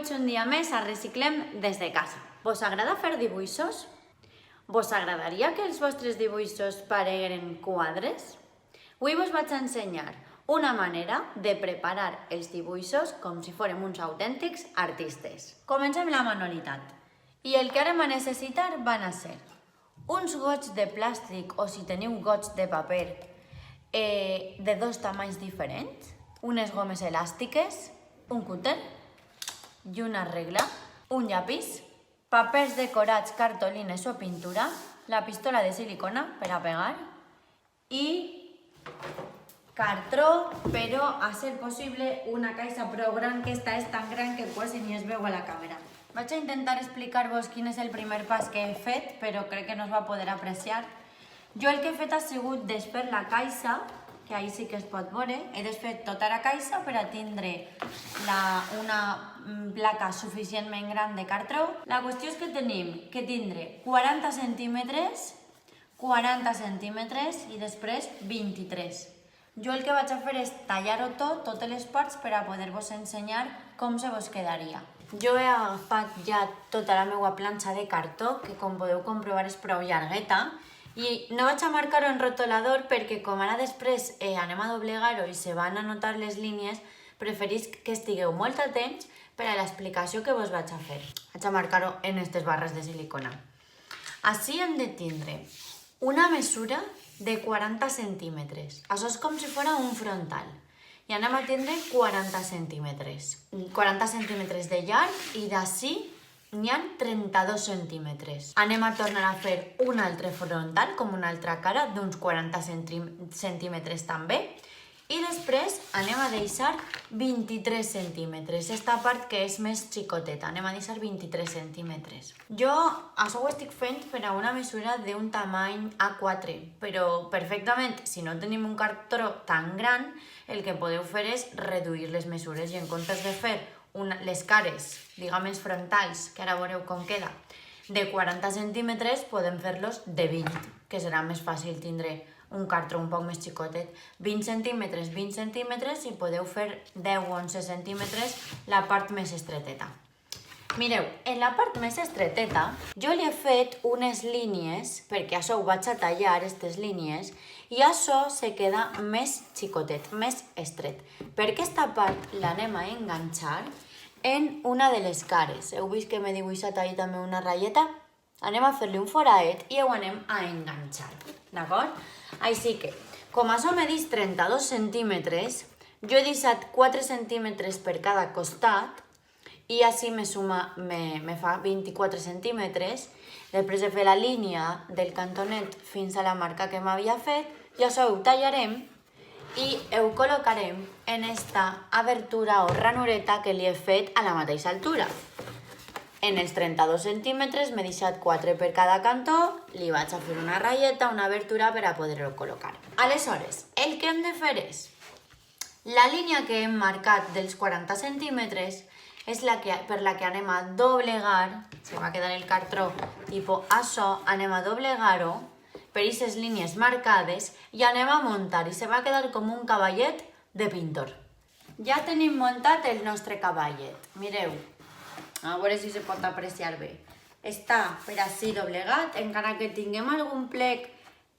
Benvinguts un dia més a Reciclem des de casa. Vos agrada fer dibuixos? Vos agradaria que els vostres dibuixos pareguen quadres? Avui vos vaig ensenyar una manera de preparar els dibuixos com si fórem uns autèntics artistes. Comencem la manualitat. I el que anem a necessitar van a ser uns gots de plàstic o si teniu gots de paper de dos tamanys diferents, unes gomes elàstiques, un cúter i una regla, un llapis, papers decorats, cartolines o pintura, la pistola de silicona per a pegar i cartró, però a ser possible una caixa prou gran, que esta és tan gran que quasi ni es veu a la càmera. Vaig a intentar explicar-vos quin és el primer pas que he fet, però crec que no es va poder apreciar. Jo el que he fet ha sigut desfer la caixa, que ahí sí que es pot veure. He desfet tota la caixa per a tindre una placa suficientment gran de cartró. La qüestió és que tenim que tindre 40 centímetres i després 23. Jo el que vaig a fer és tallar-ho tot, totes les parts, per a poder-vos ensenyar com se vos quedaria. Jo he agafat ja tota la meva planxa de cartó, que com podeu comprovar és prou llargueta, i no vaig a marcar-ho en rotolador perquè com ara després anem a doblegar-ho i se van a notar les línies, preferisc que estigueu molt atents per a l'explicació que vos vaig a fer. Vaig a marcar-ho en aquestes barres de silicona. Així hem de tindre una mesura de 40 centímetres. Això és com si fos un frontal. I anem a tindre 40 centímetres. 40 centímetres de llarg i d'ací n'hi ha 32 centímetres. Anem a tornar a fer un altre frontal, com una altra cara, d'uns 40 centímetres també. I després anem a deixar 23 centímetres. Esta part que és més xicoteta, anem a deixar 23 centímetres. Jo això ho estic fent per a una mesura d'un tamany A4, però perfectament, si no tenim un cartró tan gran, el que podeu fer és reduir les mesures i en comptes de fer les cares, diguem els frontals, que ara veureu com queda, de 40 centímetres, podem fer-los de 20, que serà més fàcil tindre un cartró un poc més xicotet. 20 centímetres i podeu fer 10 o 11 centímetres la part més estreteta. Mireu, en la part més estreteta jo li he fet unes línies, perquè això ho vaig a tallar, aquestes línies, i això se queda més xicotet, més estret. Per aquesta part l'anem a enganxar en una de les cares. Heu vist que m'he dibuixat ahí també una ratlleta? Anem a fer-li un foradet i ho anem a enganxar, d'acord? Així que, com això medeix 32 centímetres, jo he deixat 4 centímetres per cada costat i així me fa 24 centímetres. Després de fer la línia del cantonet fins a la marca que m'havia fet, i això ho tallarem i ho col·locarem en esta obertura o ranureta que li he fet a la mateixa altura. En els 32 centímetres m'he deixat 4 per cada cantó, li vaig a fer una ratlleta, una obertura per a poder-ho col·locar. Aleshores, el que hem de fer és, la línia que hem marcat dels 40 centímetres és per la que anem a doblegar, se va quedar el cartró, tipus això, anem a doblegar-ho per aquestes línies marcades i anem a muntar i se va quedar com un cavallet de pintor. Ja tenim muntat el nostre cavallet, mireu. A veure si se pot apreciar bé. Està per així doblegat, encara que tinguem algun plec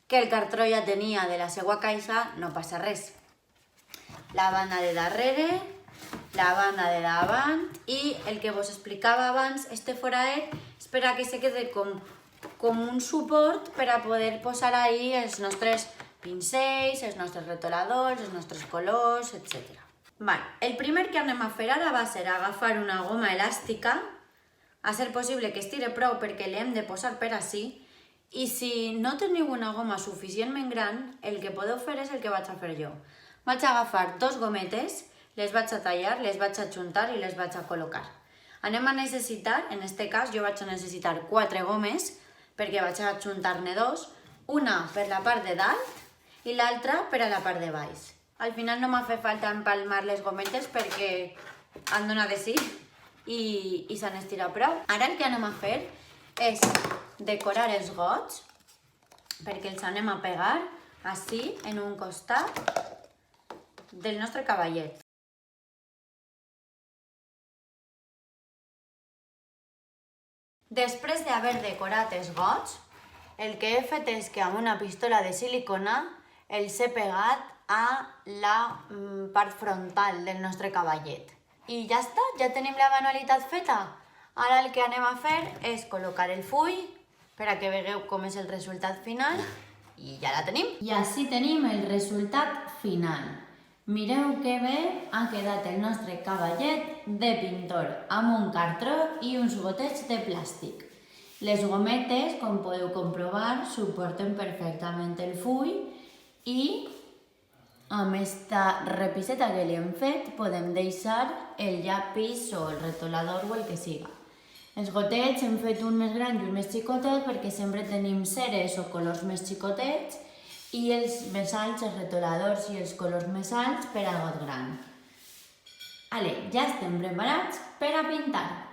que el cartró ja tenia de la seva caixa, no passa res. La banda de darrere, la banda de davant i el que vos explicava abans, este foradet, és per a que se quede com un suport per a poder posar ahí els nostres pincells, els nostres retoladors, els nostres colors, etc. El primer que anem a fer ara va ser agafar una goma elàstica, a ser possible que estire prou perquè l'hem de posar per així, i si no teniu una goma suficientment gran, el que podeu fer és el que vaig a fer jo. Vaig a agafar dos gometes, les vaig a tallar, les vaig a ajuntar i les vaig a col·locar. Anem a necessitar, en aquest cas jo vaig a necessitar 4 gomes, perquè vaig a ajuntar-ne dos, una per la part de dalt i l'altra per a la part de baix. Al final no m'ha fet falta empalmar les gometes perquè han donat de sí i s'han estirat prou. Ara el que anem a fer és decorar els gots perquè els anem a pegar així en un costat del nostre cavallet. Després d'haver decorat els gots, el que he fet és que amb una pistola de silicona els he pegat a la part frontal del nostre cavallet. I ja està, ja tenim la manualitat feta. Ara el que anem a fer és col·locar el full per a que vegeu com és el resultat final i ja la tenim. I així tenim el resultat final. Mireu que bé ha quedat el nostre cavallet de pintor amb un cartró i uns gotets de plàstic. Les gometes, com podeu comprovar, suporten perfectament el full i amb esta repiseta que li hem fet podem deixar el llapis o el retolador o el que siga. Els gotets hem fet un més gran i un més xicotet perquè sempre tenim ceres o colors més xicotets i els més alts, els retoladors i els colors més alts per al got gran. Ja estem preparats per a pintar.